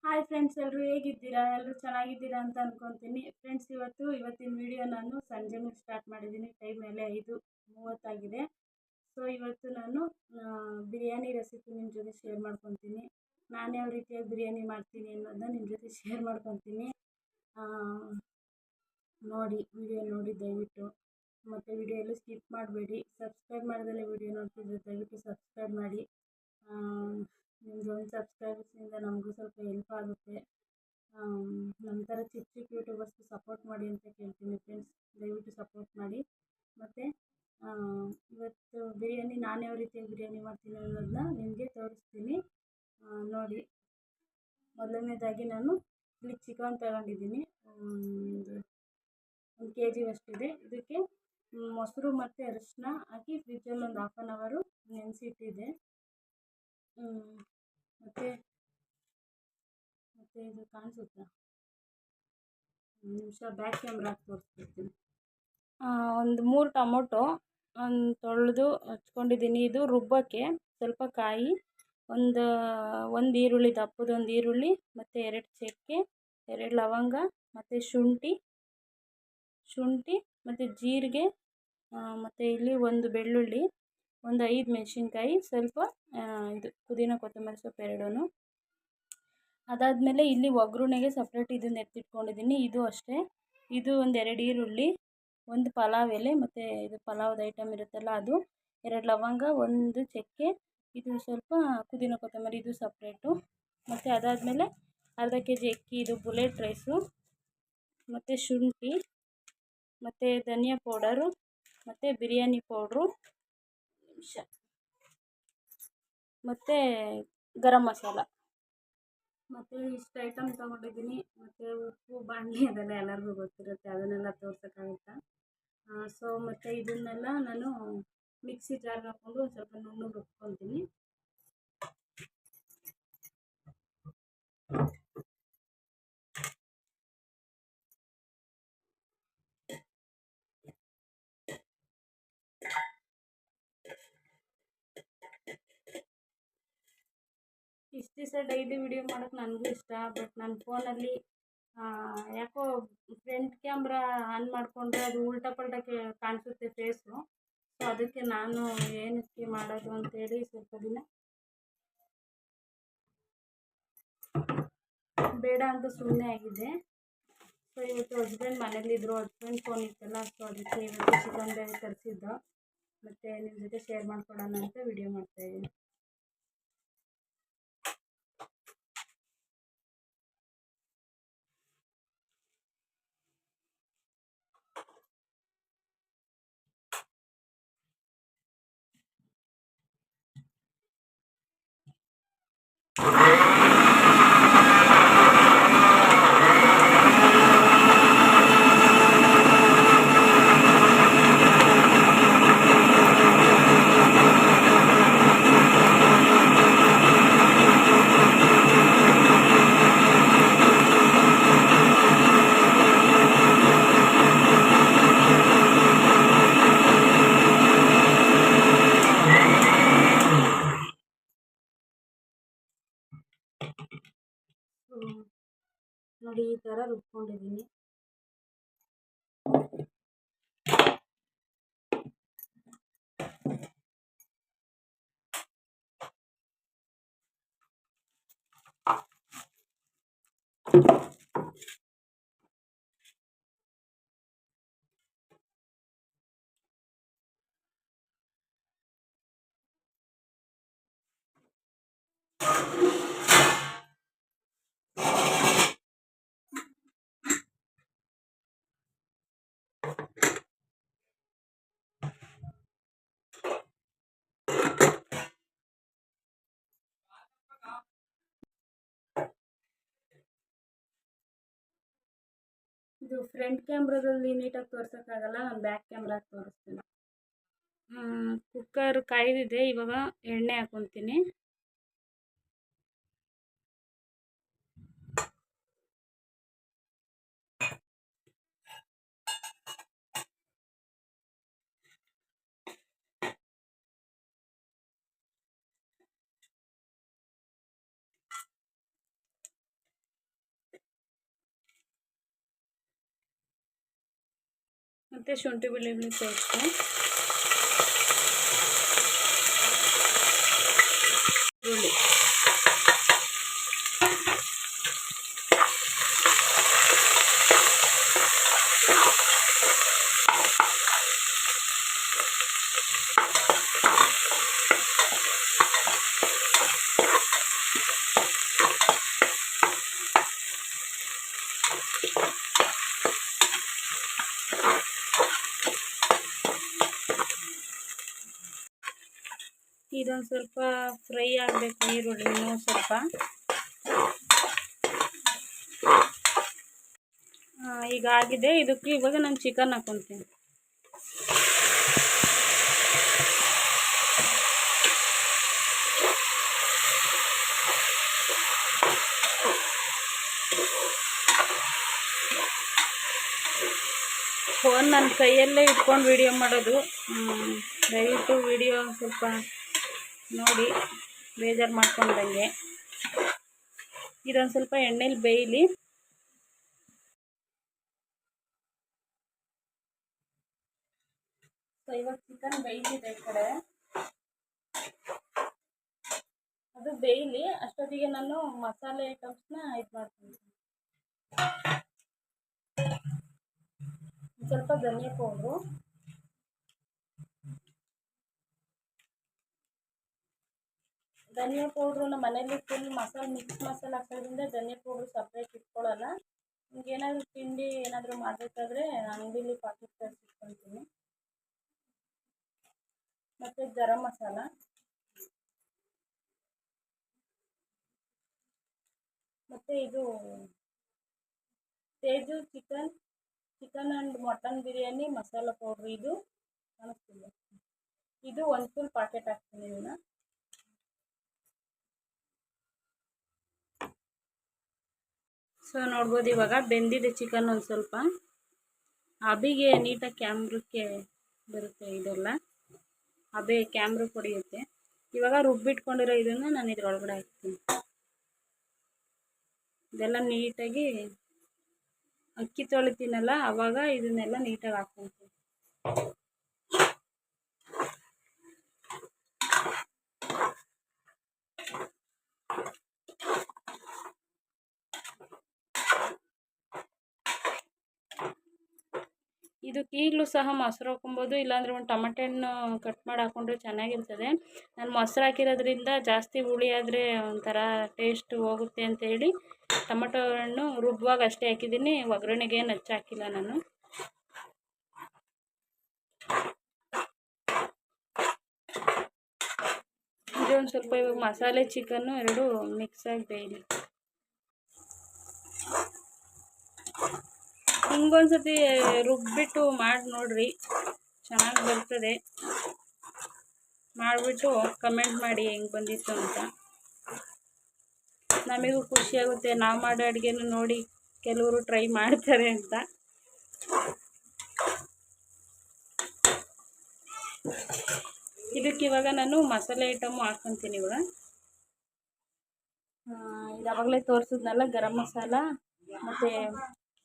Hi friends, ಎಲ್ಲರೂ ಹೇಗಿದ್ದೀರಾ? ಎಲ್ಲರೂ ಚೆನ್ನಾಗಿದ್ದೀರಾ ಅಂತ ಅಂದ್ಕೊತೀನಿ. ಫ್ರೆಂಡ್ಸ್, ಇವತ್ತಿನ ವಿಡಿಯೋ ನಾನು ಸಂಜೆ ಮೇಲೆ ಸ್ಟಾರ್ಟ್ ಮಾಡಿದ್ದೀನಿ. ಟೈಮ್ ಮೇಲೆ 5:30 ಸೊ ಇವತ್ತು ನಾನು ಬಿರಿಯಾನಿ ರೆಸಿಪಿ ನಿಮ್ಮ ಜೊತೆ ಶೇರ್ ಮಾಡ್ಕೊತೀನಿ. ನಾನು ಯಾವ ರೀತಿಯಾಗಿ ಬಿರಿಯಾನಿ ಮಾಡ್ತೀನಿ ಅನ್ನೋದನ್ನ ನಿಮ್ಮ ಜೊತೆ ಶೇರ್ ಮಾಡ್ಕೊತೀನಿ. ನೋಡಿ, ವಿಡಿಯೋ ನೋಡಿ ದಯವಿಟ್ಟು. ಮತ್ತು ವಿಡಿಯೋ ಎಲ್ಲೂ ಸ್ಕಿಪ್ ಮಾಡಬೇಡಿ. ಸಬ್ಸ್ಕ್ರೈಬ್ ಮಾಡ್ದಲೇ ವಿಡಿಯೋ ನೋಡ್ತಿದ್ರೆ ದಯವಿಟ್ಟು ಸಬ್ಸ್ಕ್ರೈಬ್ ಮಾಡಿ. ನಿಮ್ಮದು ಒಂದು ಸಬ್ಸ್ಕ್ರೈಬರ್ಸಿಂದ ನಮಗೂ ಸ್ವಲ್ಪ ಹೆಲ್ಪ್ ಆಗುತ್ತೆ. ನಮ್ಮ ಥರ ಚಿಕ್ಕ ಚಿಕ್ಕ ಯೂಟ್ಯೂಬರ್ಸ್ಗೆ ಸಪೋರ್ಟ್ ಮಾಡಿ ಅಂತ ಕೇಳ್ತೀನಿ ಫ್ರೆಂಡ್ಸ್. ದಯವಿಟ್ಟು ಸಪೋರ್ಟ್ ಮಾಡಿ. ಮತ್ತು ಇವತ್ತು ಬಿರಿಯಾನಿ ನಾನು ಯಾವ ರೀತಿಯಾಗಿ ಬಿರಿಯಾನಿ ಮಾಡ್ತೀನಿ ಅನ್ನೋದನ್ನ ನಿಮಗೆ ತೋರಿಸ್ತೀನಿ. ನೋಡಿ, ಮೊದಲನೇದಾಗಿ ನಾನು ಇಲ್ಲಿ ಚಿಕನ್ ತಗೊಂಡಿದ್ದೀನಿ. ಒಂದು kg ಅಷ್ಟಿದೆ. ಇದಕ್ಕೆ ಮೊಸರು ಮತ್ತು ಅರಿಶಿನ ಹಾಕಿ ಫ್ರಿಜ್ಜಲ್ಲಿ ಒಂದು 1/2 ಅವರು ನೆನೆಸಿಟ್ಟಿದ್ದೆ. ಮತ್ತು ಇದು ಕಾಣಿಸುತ್ತಾ? ಒಂದು ನಿಮಿಷ ಬ್ಯಾಕ್ ಕ್ಯಾಮ್ರಾ ತೋರಿಸ್ಬಿಡ್ತೀನಿ. ಒಂದು 3 ಟೊಮೊಟೊ ತೊಳೆದು ಹಚ್ಕೊಂಡಿದ್ದೀನಿ. ಇದು ರುಬ್ಬಕ್ಕೆ ಸ್ವಲ್ಪ ಕಾಯಿ, ಒಂದು ಈರುಳ್ಳಿ, ದಪ್ಪದೊಂದು ಈರುಳ್ಳಿ, ಮತ್ತು 2 ಚಕ್ಕೆ, 2 ಲವಂಗ, ಮತ್ತು ಶುಂಠಿ ಮತ್ತು ಜೀರಿಗೆ, ಮತ್ತು ಇಲ್ಲಿ ಒಂದು ಬೆಳ್ಳುಳ್ಳಿ, ಒಂದು 5 ಮೆಣಸಿನ್ಕಾಯಿ, ಸ್ವಲ್ಪ ಇದು ಪುದೀನ ಕೊತ್ತಂಬರಿ ಸೊಪ್ಪು 2. ಅದಾದಮೇಲೆ ಇಲ್ಲಿ ಒಗ್ಗರಣೆಗೆ ಸಪ್ರೇಟ್ ಇದನ್ನು ಎತ್ತಿಟ್ಕೊಂಡಿದ್ದೀನಿ. ಇದು ಅಷ್ಟೇ. ಇದು ಒಂದು 2 ಈರುಳ್ಳಿ, ಒಂದು ಪಲಾವ್ ಎಲೆ, ಮತ್ತು ಇದು ಪಲಾವ್ದು ಐಟಮ್ ಇರುತ್ತಲ್ಲ ಅದು, 2 ಲವಂಗ, 1 ಚಕ್ಕೆ, ಇದು ಸ್ವಲ್ಪ ಪುದೀನ ಕೊತ್ತಂಬರಿ, ಇದು ಸಪ್ರೇಟು. ಮತ್ತು ಅದಾದಮೇಲೆ ಅರ್ಧ kg ಅಕ್ಕಿ, ಇದು ಬುಲೆಟ್ ರೈಸು, ಮತ್ತು ಶುಂಠಿ, ಮತ್ತು ಧನಿಯಾ ಪೌಡರು, ಮತ್ತು ಬಿರಿಯಾನಿ ಪೌಡ್ರು, ಮತ್ತು ಗರಂ ಮಸಾಲ, ಮತ್ತು ಇಷ್ಟು ಐಟಮ್ ತೊಗೊಂಡಿದ್ದೀನಿ. ಮತ್ತು ಉಪ್ಪು, ಬಾಣಲೆ ಅದೆಲ್ಲ ಎಲ್ಲರಿಗೂ ಗೊತ್ತಿರುತ್ತೆ, ಅದನ್ನೆಲ್ಲ ತೋರ್ಸೋಕ್ಕಾಗುತ್ತಾ? ಸೊ ಮತ್ತು ಇದನ್ನೆಲ್ಲ ನಾನು ಮಿಕ್ಸಿ ಜಾರ್ಗೆ ಹಾಕ್ಕೊಂಡು ಒಂದು ಸ್ವಲ್ಪ ನುಣ್ಣಗೆ ರುಬ್ಕೊತೀನಿ. ಇಷ್ಟು ದಿವಸ ಡೈಲಿ ವಿಡಿಯೋ ಮಾಡೋಕ್ಕೆ ನನಗೂ ಇಷ್ಟ. ಬಟ್ ನನ್ನ ಫೋನಲ್ಲಿ ಯಾಕೋ ಫ್ರಂಟ್ ಕ್ಯಾಮ್ರಾ ಆನ್ ಮಾಡಿಕೊಂಡ್ರೆ ಅದು ಉಲ್ಟಾ ಪಲ್ಟಾ ಕಾಣಿಸುತ್ತೆ ಫೇಸು. ಸೊ ಅದಕ್ಕೆ ನಾನು ಏನಕ್ಕೆ ಮಾಡೋದು ಅಂತೇಳಿ ಸ್ವಲ್ಪ ದಿನ ಬೇಡ ಅಂತ ಸುಮ್ಮನೆ ಆಗಿದ್ದೆ. ಸೊ ಇವತ್ತು ಹಸ್ಬೆಂಡ್ ಮನೇಲಿದ್ದರು, ಹಸ್ಬೆಂಡ್ ಫೋನ್ ಇತ್ತಲ್ಲ, ಸೊ ಅದಕ್ಕೆ ಇವತ್ತು ಚಿಕನ್ ಬೇರೆ ತರಿಸಿದ್ದು. ಮತ್ತು ನಿಮ್ಮ ಜೊತೆ ಶೇರ್ ಮಾಡ್ಕೊಳ್ಳೋಣ ಅಂತ ವಿಡಿಯೋ ಮಾಡ್ತಾಯಿದ್ದೀನಿ. ನೋಡಿ, ಈ ಥರ ರುಬ್ಕೊಂಡಿದ್ದೀನಿ. ಇದು ಫ್ರಂಟ್ ಕ್ಯಾಮ್ರಾದಲ್ಲಿ ನೀಟಾಗಿ ತೋರ್ಸೋಕ್ಕಾಗಲ್ಲ, ನಾನು ಬ್ಯಾಕ್ ಕ್ಯಾಮ್ರಾಗೆ ತೋರಿಸ್ತೀನಿ. ಕುಕ್ಕರ್ ಕಾಯ್ದಿದೆ. ಇವಾಗ ಎಣ್ಣೆ ಹಾಕ್ಕೊತೀನಿ. ಮತ್ತು ಶುಂಠಿ ಬೆಳ್ಳುಳ್ಳಿ ಪೇಸ್ಟು, ಈರುಳ್ಳಿ, ಇದೊಂದು ಸ್ವಲ್ಪ ಫ್ರೈ ಆಗಬೇಕು ಈರುಳ್ಳಿ ಇನ್ನೂ ಸ್ವಲ್ಪ. ಈಗ ಆಗಿದೆ. ಇದಕ್ಕೆ ಇವಾಗ ನಾನು ಚಿಕನ್ ಹಾಕ್ಕೊತೀನಿ. ಫೋನ್ ನನ್ನ ಕೈಯಲ್ಲೇ ಇಟ್ಕೊಂಡು ವಿಡಿಯೋ ಮಾಡೋದು. ದಯವಿಟ್ಟು ವಿಡಿಯೋ ಸ್ವಲ್ಪ ನೋಡಿ, ಬೇಜಾರು ಮಾಡ್ಕೊಂಡಂಗೆ. ಇದೊಂದು ಸ್ವಲ್ಪ ಎಣ್ಣೆಲಿ ಬೇಯಲಿ. ಸೊ ಇವಾಗ ಚಿಕನ್ ಬೇಯಿಸಿದೆ ಈ ಕಡೆ, ಅದು ಬೇಯಲಿ. ಅಷ್ಟೊತ್ತಿಗೆ ನಾನು ಮಸಾಲೆ ಐಟಮ್ಸ್ನ ಇದು ಮಾಡ್ತೀನಿ. ಸ್ವಲ್ಪ ಧನಿಯಾ ಪೌಡ್ರು, ನಮ್ಮ ಮನೇಲಿ ಫುಲ್ ಮಸಾಲೆ ಮಿಕ್ಸ್ ಮಸಾಲೆ ಹಾಕೋದ್ರಿಂದ ಧನಿಯಾ ಪೌಡ್ರು ಸಪ್ರೇಟ್ ಇಟ್ಕೊಳ್ಳಲ್ಲ. ನಿಮ್ಗೆ ಏನಾದರೂ ತಿಂಡಿ ಏನಾದರೂ ಮಾಡಬೇಕಾದ್ರೆ ಅಂಗಡಿಲಿ ಪಾಕೆಟ್ ತರಿಸಿಟ್ಕೊಳ್ತೀನಿ. ಮತ್ತು ಗರಂ ಮಸಾಲ, ಮತ್ತು ಇದು Teju chicken and mutton biryani masala powder, ಇದು ಕಾಣಿಸ್ತಿಲ್ಲ, ಇದು ಒಂದು ಫುಲ್ ಪಾಕೆಟ್ ಹಾಕ್ತೀನಿ. ಇದನ್ನು ಸೊ ನೋಡ್ಬೋದು ಇವಾಗ ಬೆಂದಿದೆ ಚಿಕನ್. ಒಂದು ಸ್ವಲ್ಪ ಅಬಿಗೆ ನೀಟಾಗಿ ಕ್ಯಾಮ್ರಕ್ಕೆ ಬರುತ್ತೆ, ಇದೆಲ್ಲ ಅಬೆ ಕ್ಯಾಮ್ರಕ್ಕೆ ಹೊಡೆಯುತ್ತೆ. ಇವಾಗ ರುಬ್ಬಿಟ್ಕೊಂಡಿರೋ ಇದನ್ನು ನಾನು ಇದ್ರೊಳಗಡೆ ಹಾಕ್ತೀನಿ. ಇದೆಲ್ಲ ನೀಟಾಗಿ ಅಕ್ಕಿ ತೊಳಿತೀನಲ್ಲ ಆವಾಗ ಇದನ್ನೆಲ್ಲ ನೀಟಾಗಿ ಹಾಕ್ಕೊತೀನಿ. ಇದಕ್ಕೆ ಈಗಲೂ ಸಹ ಮೊಸರು ಹಾಕೊಬೋದು, ಇಲ್ಲಾಂದರೆ ಒಂದು ಟೊಮೆಟೊ ಹಣ್ಣು ಕಟ್ ಮಾಡಿ ಹಾಕ್ಕೊಂಡ್ರೆ ಚೆನ್ನಾಗಿರ್ತದೆ. ನಾನು ಮೊಸರು ಹಾಕಿರೋದ್ರಿಂದ ಜಾಸ್ತಿ ಹುಳಿ ಆದರೆ ಒಂಥರ ಟೇಸ್ಟ್ ಹೋಗುತ್ತೆ ಅಂತೇಳಿ ಟೊಮೆಟೊ ಹಣ್ಣು ರುಬ್ಬುವಾಗ ಅಷ್ಟೇ ಹಾಕಿದ್ದೀನಿ. ಒಗ್ಗರಣೆಗೆ ಏನು ಹಾಕಿಲ್ಲ ನಾನು. ಇದೊಂದು ಸ್ವಲ್ಪ ಇವಾಗ ಮಸಾಲೆ ಚಿಕನ್ನು ಎರಡು ಮಿಕ್ಸಾಗಿ ಬೇಯಲಿ. ಹಿಂಗೊಂದ್ಸತಿ ರುಬ್ಬಿಟ್ಟು ಮಾಡಿ ನೋಡ್ರಿ, ಚೆನ್ನಾಗಿ ಬರ್ತದೆ. ಮಾಡಿಬಿಟ್ಟು ಕಮೆಂಟ್ ಮಾಡಿ ಹೆಂಗೆ ಬಂದಿತ್ತು ಅಂತ. ನಮಗೂ ಖುಷಿಯಾಗುತ್ತೆ, ನಾವು ಮಾಡೋ ಅಡುಗೆನೂ ನೋಡಿ ಕೆಲವರು ಟ್ರೈ ಮಾಡ್ತಾರೆ ಅಂತ. ಇದಕ್ಕೆ ಇವಾಗ ನಾನು ಮಸಾಲೆ ಐಟಮು ಹಾಕ್ಕೊತೀನಿ. ಇವಾಗ ಯಾವಾಗಲೇ ತೋರಿಸಿದ್ನಲ್ಲ ಗರಂ ಮಸಾಲ ಮತ್ತು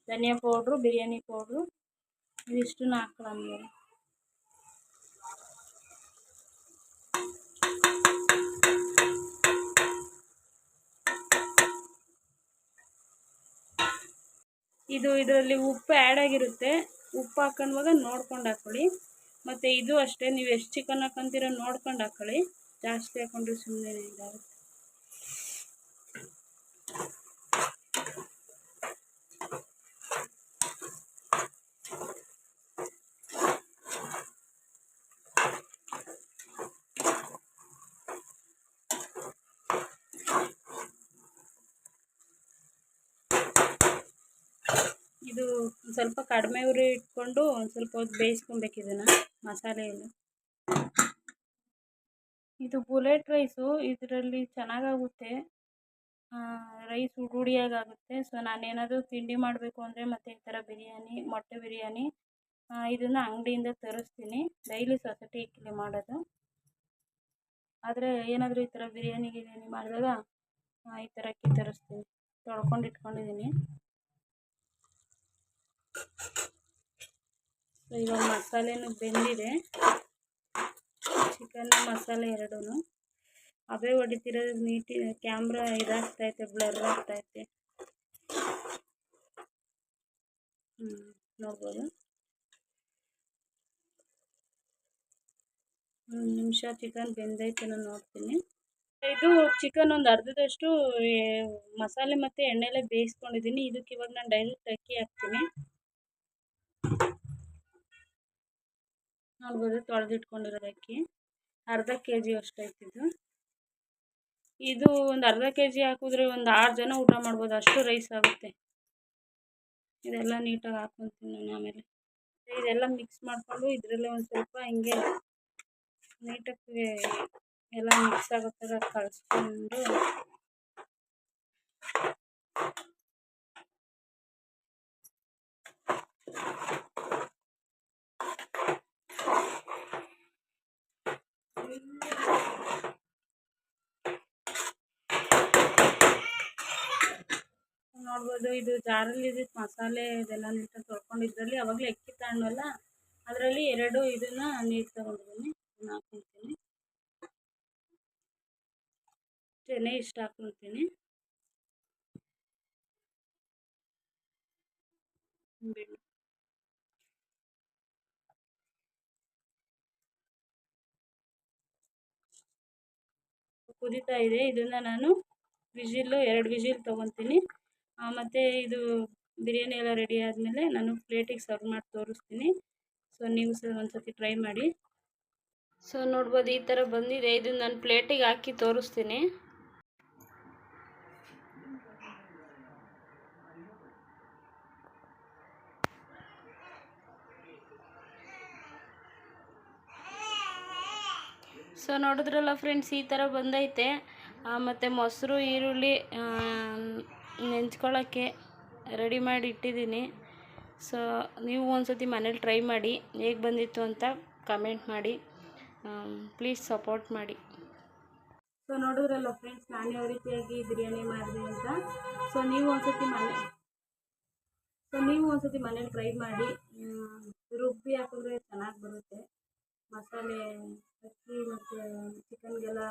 ಧನಿಯಾ ಪೌಡ್ರು, ಬಿರಿಯಾನಿ ಪೌಡ್ರು, ಇದಿಷ್ಟನ್ನು ಹಾಕ್ಕೊಳ್ಳೋಣ. ಇದರಲ್ಲಿ ಉಪ್ಪು ಆ್ಯಡ್ ಆಗಿರುತ್ತೆ. ಉಪ್ಪು ಹಾಕೊಂಡಾಗ ನೋಡ್ಕೊಂಡು ಹಾಕ್ಕೊಳ್ಳಿ. ಮತ್ತು ಇದು ಅಷ್ಟೇ, ನೀವು ಎಷ್ಟು ಚಿಕನ್ ಹಾಕ್ಕೊಂತೀರೋ ನೋಡ್ಕೊಂಡು ಹಾಕ್ಕೊಳ್ಳಿ. ಜಾಸ್ತಿ ಹಾಕ್ಕೊಂಡ್ರೆ ಸುಮ್ಮನೆ ಇದಾಗುತ್ತೆ. ಇದು ಸ್ವಲ್ಪ ಕಡಿಮೆ ಉರಿ ಇಟ್ಕೊಂಡು ಒಂದು ಸ್ವಲ್ಪ ಹೊತ್ತು ಬೇಯಿಸ್ಕೊಬೇಕು ಇದನ್ನು, ಮಸಾಲೆ ಎಲ್ಲ. ಇದು ಬುಲೆಟ್ ರೈಸು, ಇದರಲ್ಲಿ ಚೆನ್ನಾಗಾಗುತ್ತೆ, ರೈಸ್ ರೂಢಿಯಾಗುತ್ತೆ. ಸೊ ನಾನೇನಾದರೂ ತಿಂಡಿ ಮಾಡಬೇಕು ಅಂದರೆ ಮತ್ತು ಈ ಥರ ಬಿರಿಯಾನಿ, ಮೊಟ್ಟೆ ಬಿರಿಯಾನಿ ಇದನ್ನು ಅಂಗಡಿಯಿಂದ ತರಿಸ್ತೀನಿ. ಡೈಲಿ ಸೊಸೈಟಿ ಇಕ್ಕಲಿ ಮಾಡೋದು. ಆದರೆ ಏನಾದರೂ ಈ ಥರ ಬಿರಿಯಾನಿ ಮಾಡಿದಾಗ ಈ ಥರ ಅಕ್ಕಿ ತರಿಸ್ತೀನಿ. ತೊಳ್ಕೊಂಡು ಇಟ್ಕೊಂಡಿದ್ದೀನಿ. ಸೊ ಇವಾಗ ಮಸಾಲೆನೂ ಬೆಂದಿದೆ, ಚಿಕನ್ ಮಸಾಲೆ ಎರಡೂ ಅವೇ ಹೊಡಿತಿರೋದು. ನೀಟಿ ಕ್ಯಾಮ್ರಾ ಇದಾಗ್ತೈತೆ, ಬ್ಲರ್ ಆಗ್ತೈತೆ. ನೋಡ್ಬೋದು. ಒಂದು ನಿಮಿಷ ಚಿಕನ್ ಬೆಂದೈತೆ ನಾನು ನೋಡ್ತೀನಿ. ಇದು ಚಿಕನ್ ಒಂದು ಅರ್ಧದಷ್ಟು ಮಸಾಲೆ ಮತ್ತು ಎಣ್ಣೆಲೆ ಬೇಯಿಸ್ಕೊಂಡಿದ್ದೀನಿ. ಇದಕ್ಕೆ ಇವಾಗ ನಾನು ಡೈರೆಕ್ಟ್ ಅಕ್ಕಿ ಹಾಕ್ತೀನಿ. ನೋಡ್ಬೋದು, ತೊಳೆದಿಟ್ಕೊಂಡಿರೋದು ಅಕ್ಕಿ ಅರ್ಧ kg ಅಷ್ಟೈತಿದ್ದು. ಇದು ಒಂದು ಅರ್ಧ kg ಹಾಕಿದ್ರೆ ಒಂದು 6 ಜನ ಊಟ ಮಾಡ್ಬೋದು, ಅಷ್ಟು ರೈಸ್ ಆಗುತ್ತೆ. ಇದೆಲ್ಲ ನೀಟಾಗಿ ಹಾಕ್ಕೊತೀನಿ ನಾನು. ಆಮೇಲೆ ಇದೆಲ್ಲ ಮಿಕ್ಸ್ ಮಾಡಿಕೊಂಡು ಇದರಲ್ಲೇ ಒಂದು ಸ್ವಲ್ಪ ಹಿಂಗೆ ನೀಟಾಗಿ ಎಲ್ಲ ಮಿಕ್ಸ್ ಆಗೋ ಥರ ಕಲಿಸ್ಕೊಂಡು ನೋಡ್ಬೋದು. ಇದು ಜಾರಲ್ಲಿ ಇದಕ್ಕೆ ಮಸಾಲೆ ಇದೆಲ್ಲ ನೀಟಾಗಿ ತೊಳ್ಕೊಂಡಿದ್ರಲ್ಲಿ ಅವಾಗಲೇ ಅಕ್ಕಿ ತಗೊಂಡ್ವಲ್ಲ, ಅದರಲ್ಲಿ 2 ಇದನ್ನು ನೀರು ತೊಗೊಂಡಿದ್ದೀನಿ, ಹಾಕ್ಕೊತೀನಿ. ಅಷ್ಟೇ, ಇಷ್ಟ ಹಾಕ್ಕೊತೀನಿ. ಕುದೀತಾ ಇದೆ. ಇದನ್ನು ನಾನು 2 ವಿಜಿಲ್ ತೊಗೊತೀನಿ. ಮತ್ತು ಇದು ಬಿರಿಯಾನಿ ಎಲ್ಲ ರೆಡಿ ಆದಮೇಲೆ ನಾನು ಪ್ಲೇಟಿಗೆ ಸರ್ವ್ ಮಾಡಿ ತೋರಿಸ್ತೀನಿ. ಸೊ ನೀವು ಸಹ ಒಂದ್ಸತಿ ಟ್ರೈ ಮಾಡಿ. ಸೊ ನೋಡ್ಬೋದು, ಈ ಥರ ಬಂದಿದೆ. ಇದನ್ನು ನಾನು ಪ್ಲೇಟಿಗೆ ಹಾಕಿ ತೋರಿಸ್ತೀನಿ. ಸೊ ನೋಡಿದ್ರಲ್ಲ ಫ್ರೆಂಡ್ಸ್, ಈ ಥರ ಬಂದೈತೆ. ಮತ್ತು ಮೊಸರು, ಈರುಳ್ಳಿ ನೆಂಚ್ಕೊಳ್ಳೋಕ್ಕೆ ರೆಡಿ ಮಾಡಿ ಇಟ್ಟಿದ್ದೀನಿ. ಸೊ ನೀವು ಒಂದ್ಸತಿ ಮನೇಲಿ ಟ್ರೈ ಮಾಡಿ, ಹೇಗೆ ಬಂದಿತ್ತು ಅಂತ ಕಮೆಂಟ್ ಮಾಡಿ. ಪ್ಲೀಸ್ ಸಪೋರ್ಟ್ ಮಾಡಿ. ಸೊ ನೋಡಿದ್ರಲ್ಲ ಫ್ರೆಂಡ್ಸ್, ನಾನು ಯಾವ ರೀತಿಯಾಗಿ ಬಿರಿಯಾನಿ ಮಾಡಿದೆ ಅಂತ. ಸೊ ನೀವು ಒಂದ್ಸತಿ ಮನೇಲಿ ಟ್ರೈ ಮಾಡಿ. ರುಬ್ಬಿ ಹಾಕಿದ್ರೆ ಚೆನ್ನಾಗಿ ಬರುತ್ತೆ. ಮಸಾಲೆ ಅಕ್ಕಿ ಮತ್ತು ಚಿಕನ್ಗೆಲ್ಲ